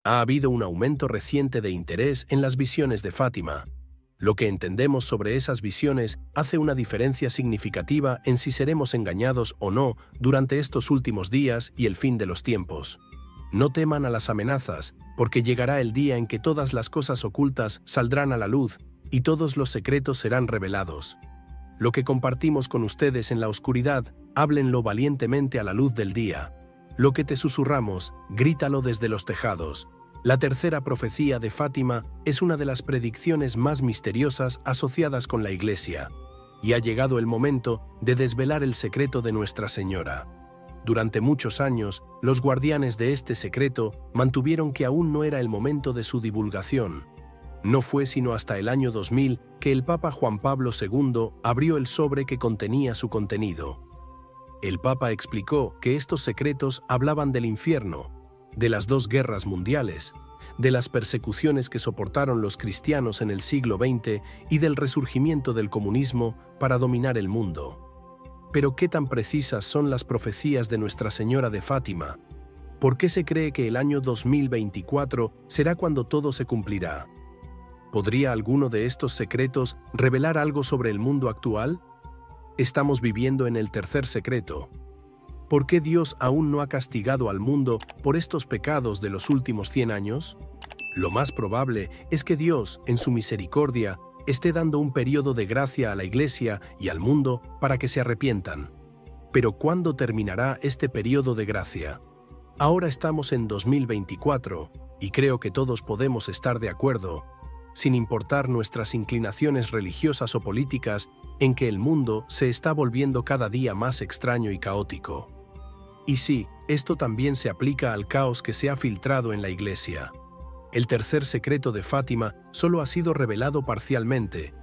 Ha habido un aumento reciente de interés en las visiones de Fátima. Lo que entendemos sobre esas visiones hace una diferencia significativa en si seremos engañados o no durante estos últimos días y el fin de los tiempos. No teman a las amenazas, porque llegará el día en que todas las cosas ocultas saldrán a la luz y todos los secretos serán revelados. Lo que compartimos con ustedes en la oscuridad, háblenlo valientemente a la luz del día. Lo que te susurramos, grítalo desde los tejados. La tercera profecía de Fátima es una de las predicciones más misteriosas asociadas con la Iglesia, y ha llegado el momento de desvelar el secreto de Nuestra Señora. Durante muchos años, los guardianes de este secreto mantuvieron que aún no era el momento de su divulgación. No fue sino hasta el año 2000 que el Papa Juan Pablo II abrió el sobre que contenía su contenido. El Papa explicó que estos secretos hablaban del infierno, de las dos guerras mundiales, de las persecuciones que soportaron los cristianos en el siglo XX y del resurgimiento del comunismo para dominar el mundo. Pero ¿qué tan precisas son las profecías de Nuestra Señora de Fátima? ¿Por qué se cree que el año 2024 será cuando todo se cumplirá? ¿Podría alguno de estos secretos revelar algo sobre el mundo actual? Estamos viviendo en el tercer secreto. ¿Por qué Dios aún no ha castigado al mundo por estos pecados de los últimos 100 años? Lo más probable es que Dios, en su misericordia, esté dando un periodo de gracia a la Iglesia y al mundo para que se arrepientan. Pero ¿cuándo terminará este periodo de gracia? Ahora estamos en 2024, y creo que todos podemos estar de acuerdo, sin importar nuestras inclinaciones religiosas o políticas, en que el mundo se está volviendo cada día más extraño y caótico. Y sí, esto también se aplica al caos que se ha filtrado en la Iglesia. El tercer secreto de Fátima solo ha sido revelado parcialmente,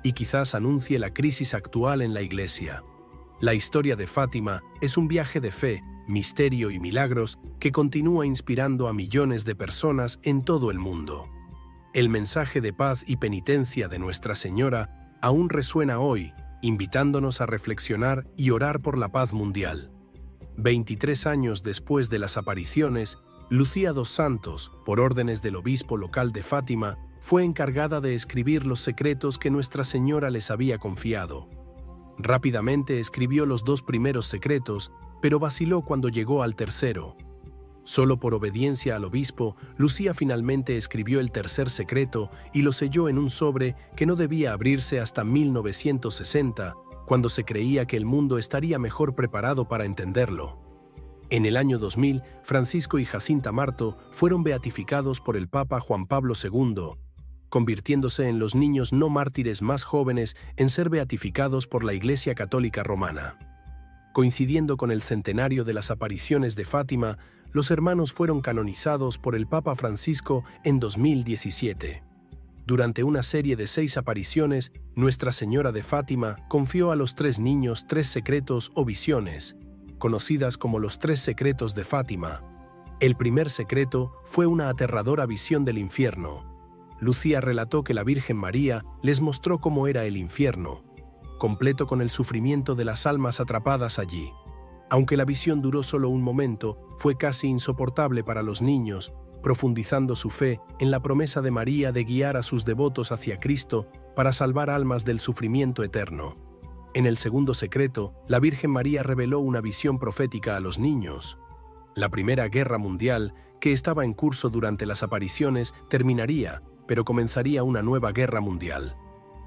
y quizás anuncie la crisis actual en la Iglesia. La historia de Fátima es un viaje de fe, misterio y milagros que continúa inspirando a millones de personas en todo el mundo. El mensaje de paz y penitencia de Nuestra Señora aún resuena hoy, invitándonos a reflexionar y orar por la paz mundial. 23 años después de las apariciones, Lucía dos Santos, por órdenes del obispo local de Fátima, fue encargada de escribir los secretos que Nuestra Señora les había confiado. Rápidamente escribió los 2 primeros secretos, pero vaciló cuando llegó al tercero. Solo por obediencia al obispo, Lucía finalmente escribió el tercer secreto y lo selló en un sobre que no debía abrirse hasta 1960, cuando se creía que el mundo estaría mejor preparado para entenderlo. En el año 2000, Francisco y Jacinta Marto fueron beatificados por el Papa Juan Pablo II, convirtiéndose en los niños no mártires más jóvenes en ser beatificados por la Iglesia Católica Romana. Coincidiendo con el centenario de las apariciones de Fátima, los hermanos fueron canonizados por el Papa Francisco en 2017. Durante una serie de 6 apariciones, Nuestra Señora de Fátima confió a los 3 niños 3 secretos o visiones, conocidas como los 3 secretos de Fátima. El primer secreto fue una aterradora visión del infierno. Lucía relató que la Virgen María les mostró cómo era el infierno, completo con el sufrimiento de las almas atrapadas allí. Aunque la visión duró solo un momento, fue casi insoportable para los niños, profundizando su fe en la promesa de María de guiar a sus devotos hacia Cristo para salvar almas del sufrimiento eterno. En el segundo secreto, la Virgen María reveló una visión profética a los niños. La Primera Guerra Mundial, que estaba en curso durante las apariciones, terminaría, pero comenzaría una nueva guerra mundial.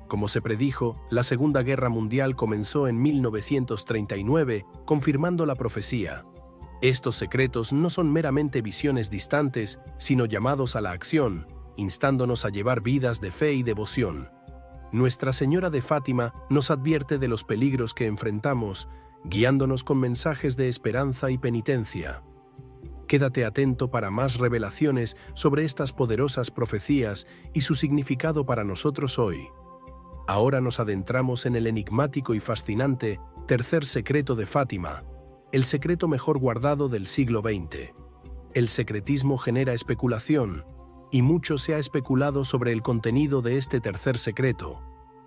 Como se predijo, la Segunda Guerra Mundial comenzó en 1939, confirmando la profecía. Estos secretos no son meramente visiones distantes, sino llamados a la acción, instándonos a llevar vidas de fe y devoción. Nuestra Señora de Fátima nos advierte de los peligros que enfrentamos, guiándonos con mensajes de esperanza y penitencia. Quédate atento para más revelaciones sobre estas poderosas profecías y su significado para nosotros hoy. Ahora nos adentramos en el enigmático y fascinante tercer secreto de Fátima, el secreto mejor guardado del siglo XX. El secretismo genera especulación, y mucho se ha especulado sobre el contenido de este tercer secreto.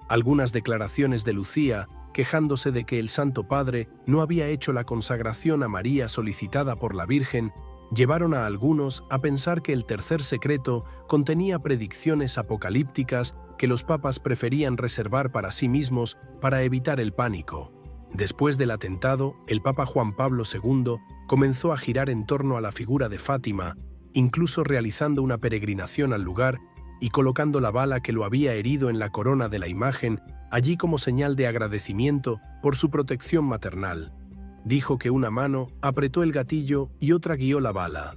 Algunas declaraciones de Lucía, quejándose de que el Santo Padre no había hecho la consagración a María solicitada por la Virgen, llevaron a algunos a pensar que el tercer secreto contenía predicciones apocalípticas que los papas preferían reservar para sí mismos para evitar el pánico. Después del atentado, el Papa Juan Pablo II comenzó a girar en torno a la figura de Fátima, incluso realizando una peregrinación al lugar y colocando la bala que lo había herido en la corona de la imagen, allí como señal de agradecimiento por su protección maternal. Dijo que una mano apretó el gatillo y otra guió la bala.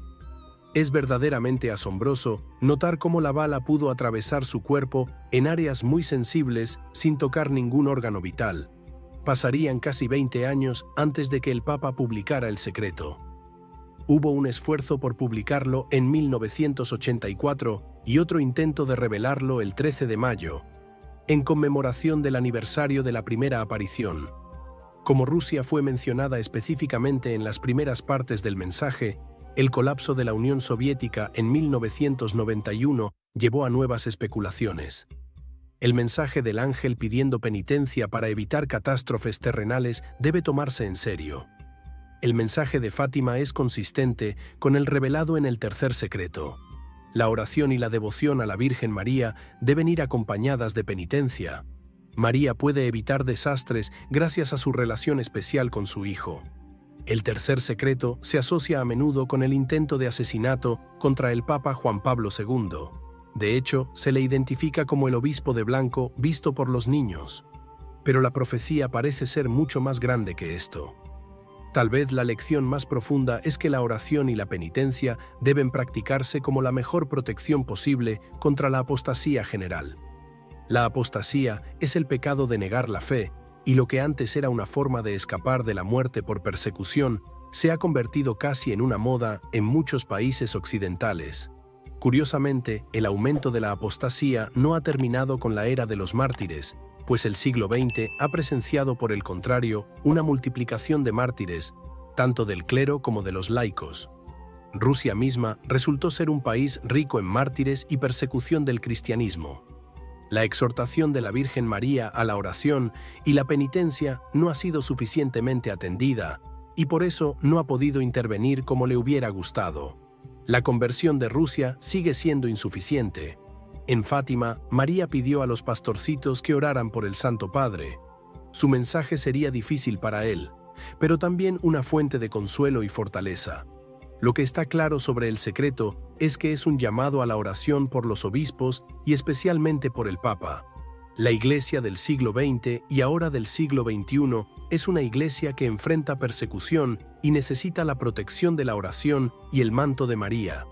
Es verdaderamente asombroso notar cómo la bala pudo atravesar su cuerpo en áreas muy sensibles sin tocar ningún órgano vital. Pasarían casi 20 años antes de que el Papa publicara el secreto. Hubo un esfuerzo por publicarlo en 1984 y otro intento de revelarlo el 13 de mayo, en conmemoración del aniversario de la primera aparición. Como Rusia fue mencionada específicamente en las primeras partes del mensaje, el colapso de la Unión Soviética en 1991 llevó a nuevas especulaciones. El mensaje del ángel pidiendo penitencia para evitar catástrofes terrenales debe tomarse en serio. El mensaje de Fátima es consistente con el revelado en el tercer secreto. La oración y la devoción a la Virgen María deben ir acompañadas de penitencia. María puede evitar desastres gracias a su relación especial con su Hijo. El tercer secreto se asocia a menudo con el intento de asesinato contra el Papa Juan Pablo II. De hecho, se le identifica como el obispo de blanco visto por los niños. Pero la profecía parece ser mucho más grande que esto. Tal vez la lección más profunda es que la oración y la penitencia deben practicarse como la mejor protección posible contra la apostasía general. La apostasía es el pecado de negar la fe, y lo que antes era una forma de escapar de la muerte por persecución se ha convertido casi en una moda en muchos países occidentales. Curiosamente, el aumento de la apostasía no ha terminado con la era de los mártires, pues el siglo XX ha presenciado, por el contrario, una multiplicación de mártires, tanto del clero como de los laicos. Rusia misma resultó ser un país rico en mártires y persecución del cristianismo. La exhortación de la Virgen María a la oración y la penitencia no ha sido suficientemente atendida, y por eso no ha podido intervenir como le hubiera gustado. La conversión de Rusia sigue siendo insuficiente. En Fátima, María pidió a los pastorcitos que oraran por el Santo Padre. Su mensaje sería difícil para él, pero también una fuente de consuelo y fortaleza. Lo que está claro sobre el secreto es que es un llamado a la oración por los obispos y especialmente por el Papa. La Iglesia del siglo XX y ahora del siglo XXI es una iglesia que enfrenta persecución y necesita la protección de la oración y el manto de María.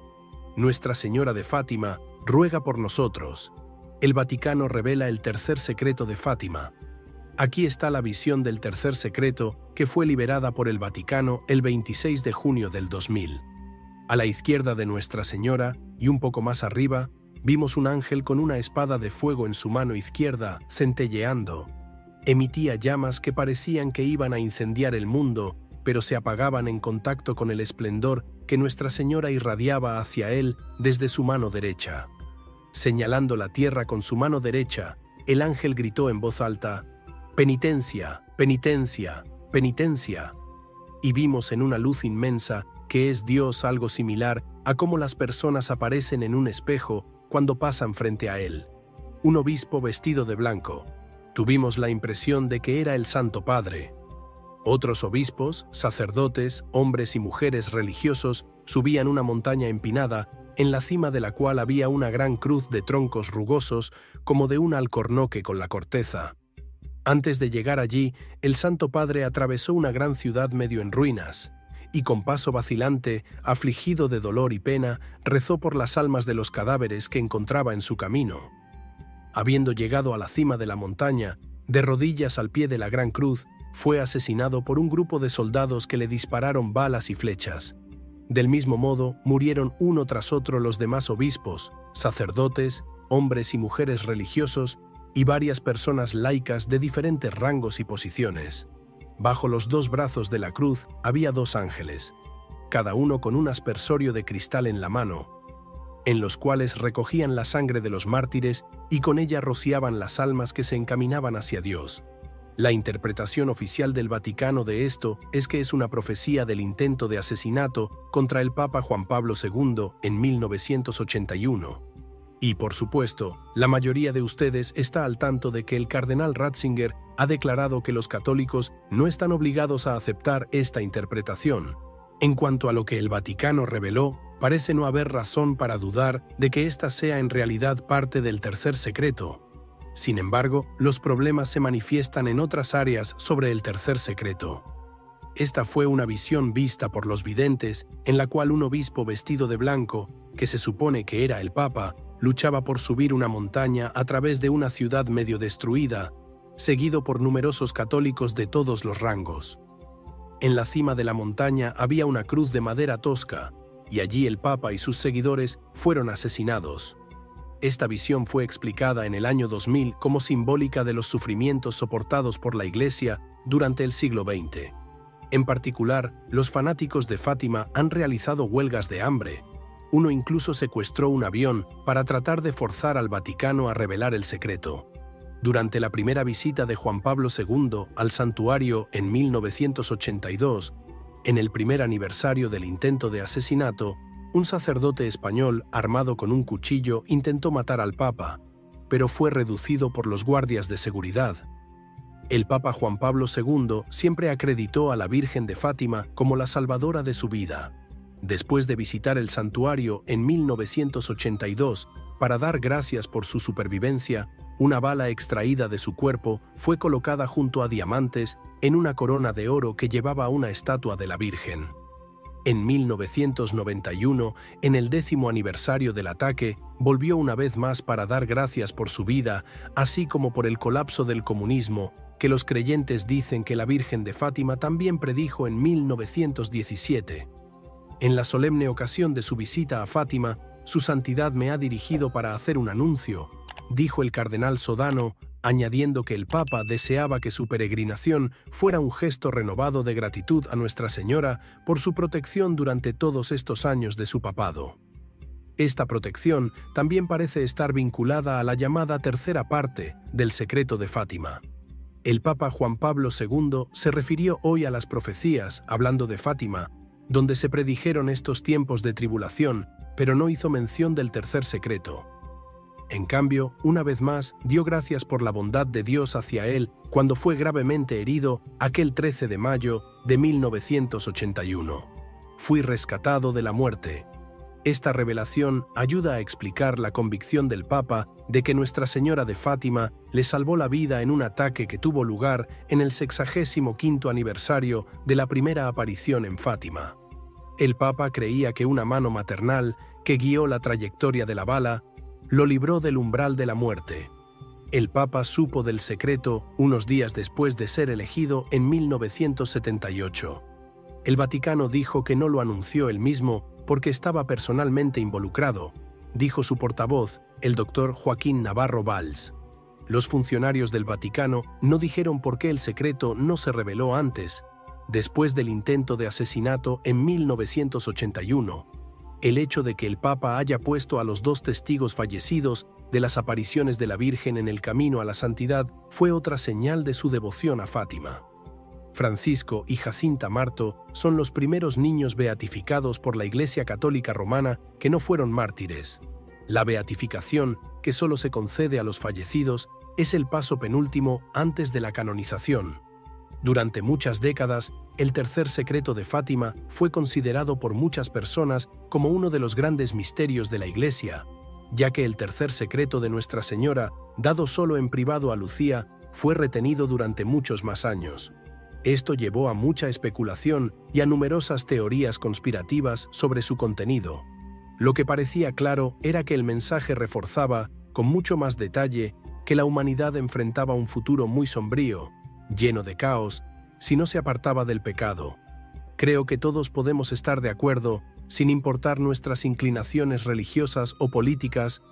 Nuestra Señora de Fátima ruega por nosotros. El Vaticano revela el tercer secreto de Fátima. Aquí está la visión del tercer secreto que fue liberada por el Vaticano el 26 de junio del 2000. A la izquierda de Nuestra Señora, y un poco más arriba, vimos un ángel con una espada de fuego en su mano izquierda, centelleando. Emitía llamas que parecían que iban a incendiar el mundo, pero se apagaban en contacto con el esplendor que Nuestra Señora irradiaba hacia él desde su mano derecha. Señalando la tierra con su mano derecha, el ángel gritó en voz alta: «Penitencia, penitencia, penitencia». Y vimos en una luz inmensa que es Dios algo similar a cómo las personas aparecen en un espejo cuando pasan frente a él. Un obispo vestido de blanco. Tuvimos la impresión de que era el Santo Padre. Otros obispos, sacerdotes, hombres y mujeres religiosos subían una montaña empinada, en la cima de la cual había una gran cruz de troncos rugosos como de un alcornoque con la corteza. Antes de llegar allí, el Santo Padre atravesó una gran ciudad medio en ruinas, y con paso vacilante, afligido de dolor y pena, rezó por las almas de los cadáveres que encontraba en su camino. Habiendo llegado a la cima de la montaña, de rodillas al pie de la gran cruz, fue asesinado por un grupo de soldados que le dispararon balas y flechas. Del mismo modo, murieron uno tras otro los demás obispos, sacerdotes, hombres y mujeres religiosos y varias personas laicas de diferentes rangos y posiciones. Bajo los dos brazos de la cruz había dos ángeles, cada uno con un aspersorio de cristal en la mano, en los cuales recogían la sangre de los mártires y con ella rociaban las almas que se encaminaban hacia Dios. La interpretación oficial del Vaticano de esto es que es una profecía del intento de asesinato contra el Papa Juan Pablo II en 1981. Y, por supuesto, la mayoría de ustedes está al tanto de que el cardenal Ratzinger ha declarado que los católicos no están obligados a aceptar esta interpretación. En cuanto a lo que el Vaticano reveló, parece no haber razón para dudar de que ésta sea en realidad parte del tercer secreto. Sin embargo, los problemas se manifiestan en otras áreas sobre el tercer secreto. Esta fue una visión vista por los videntes, en la cual un obispo vestido de blanco, que se supone que era el Papa, luchaba por subir una montaña a través de una ciudad medio destruida, seguido por numerosos católicos de todos los rangos. En la cima de la montaña había una cruz de madera tosca, y allí el Papa y sus seguidores fueron asesinados. Esta visión fue explicada en el año 2000 como simbólica de los sufrimientos soportados por la Iglesia durante el siglo XX. En particular, los fanáticos de Fátima han realizado huelgas de hambre. Uno incluso secuestró un avión para tratar de forzar al Vaticano a revelar el secreto. Durante la primera visita de Juan Pablo II al santuario en 1982, en el primer aniversario del intento de asesinato, un sacerdote español armado con un cuchillo intentó matar al Papa, pero fue reducido por los guardias de seguridad. El Papa Juan Pablo II siempre acreditó a la Virgen de Fátima como la salvadora de su vida. Después de visitar el santuario en 1982 para dar gracias por su supervivencia, una bala extraída de su cuerpo fue colocada junto a diamantes en una corona de oro que llevaba una estatua de la Virgen. En 1991, en el 10º aniversario del ataque, volvió una vez más para dar gracias por su vida, así como por el colapso del comunismo, que los creyentes dicen que la Virgen de Fátima también predijo en 1917. En la solemne ocasión de su visita a Fátima, Su Santidad me ha dirigido para hacer un anuncio, dijo el cardenal Sodano, añadiendo que el Papa deseaba que su peregrinación fuera un gesto renovado de gratitud a Nuestra Señora por su protección durante todos estos años de su papado. Esta protección también parece estar vinculada a la llamada tercera parte del secreto de Fátima. El Papa Juan Pablo II se refirió hoy a las profecías, hablando de Fátima, donde se predijeron estos tiempos de tribulación, pero no hizo mención del tercer secreto. En cambio, una vez más, dio gracias por la bondad de Dios hacia él cuando fue gravemente herido aquel 13 de mayo de 1981. Fui rescatado de la muerte. Esta revelación ayuda a explicar la convicción del Papa de que Nuestra Señora de Fátima le salvó la vida en un ataque que tuvo lugar en el 65º aniversario de la primera aparición en Fátima. El Papa creía que una mano maternal que guió la trayectoria de la bala lo libró del umbral de la muerte. El Papa supo del secreto unos días después de ser elegido en 1978. El Vaticano dijo que no lo anunció él mismo porque estaba personalmente involucrado, dijo su portavoz, el doctor Joaquín Navarro Valls. Los funcionarios del Vaticano no dijeron por qué el secreto no se reveló antes, después del intento de asesinato en 1981. El hecho de que el Papa haya puesto a los 2 testigos fallecidos de las apariciones de la Virgen en el camino a la santidad fue otra señal de su devoción a Fátima. Francisco y Jacinta Marto son los primeros niños beatificados por la Iglesia Católica Romana que no fueron mártires. La beatificación, que solo se concede a los fallecidos, es el paso penúltimo antes de la canonización. Durante muchas décadas, el tercer secreto de Fátima fue considerado por muchas personas como uno de los grandes misterios de la Iglesia, ya que el tercer secreto de Nuestra Señora, dado solo en privado a Lucía, fue retenido durante muchos más años. Esto llevó a mucha especulación y a numerosas teorías conspirativas sobre su contenido. Lo que parecía claro era que el mensaje reforzaba, con mucho más detalle, que la humanidad enfrentaba un futuro muy sombrío, lleno de caos, si no se apartaba del pecado. Creo que todos podemos estar de acuerdo, sin importar nuestras inclinaciones religiosas o políticas,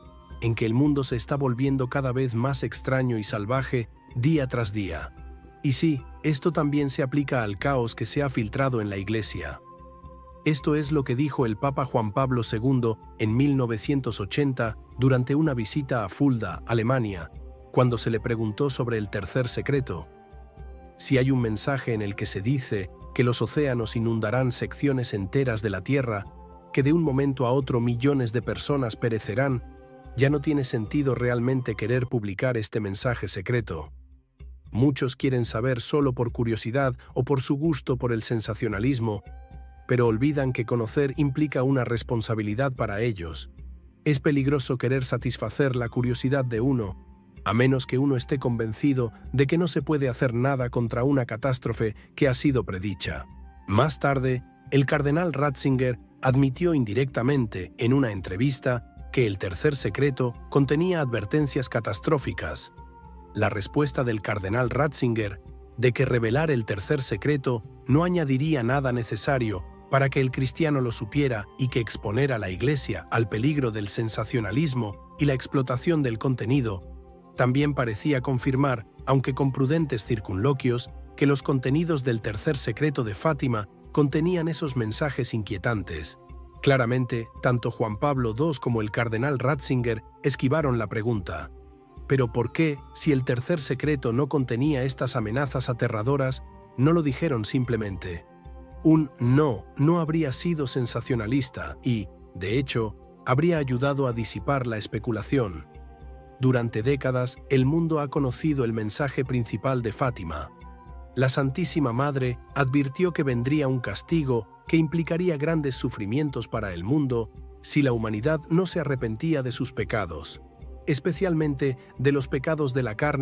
en que el mundo se está volviendo cada vez más extraño y salvaje día tras día. Y sí, esto también se aplica al caos que se ha filtrado en la Iglesia. Esto es lo que dijo el Papa Juan Pablo II en 1980 durante una visita a Fulda, Alemania, cuando se le preguntó sobre el tercer secreto. Si hay un mensaje en el que se dice que los océanos inundarán secciones enteras de la Tierra, que de un momento a otro millones de personas perecerán, ya no tiene sentido realmente querer publicar este mensaje secreto. Muchos quieren saber solo por curiosidad o por su gusto por el sensacionalismo, pero olvidan que conocer implica una responsabilidad para ellos. Es peligroso querer satisfacer la curiosidad de uno, a menos que uno esté convencido de que no se puede hacer nada contra una catástrofe que ha sido predicha. Más tarde, el cardenal Ratzinger admitió indirectamente en una entrevista que el tercer secreto contenía advertencias catastróficas. La respuesta del cardenal Ratzinger de que revelar el tercer secreto no añadiría nada necesario para que el cristiano lo supiera y que exponer a la Iglesia al peligro del sensacionalismo y la explotación del contenido, también parecía confirmar, aunque con prudentes circunloquios, que los contenidos del tercer secreto de Fátima contenían esos mensajes inquietantes. Claramente, tanto Juan Pablo II como el cardenal Ratzinger esquivaron la pregunta. ¿Pero por qué, si el tercer secreto no contenía estas amenazas aterradoras, no lo dijeron simplemente? Un no habría sido sensacionalista y, de hecho, habría ayudado a disipar la especulación. Durante décadas, el mundo ha conocido el mensaje principal de Fátima. La Santísima Madre advirtió que vendría un castigo que implicaría grandes sufrimientos para el mundo si la humanidad no se arrepentía de sus pecados, especialmente de los pecados de la carne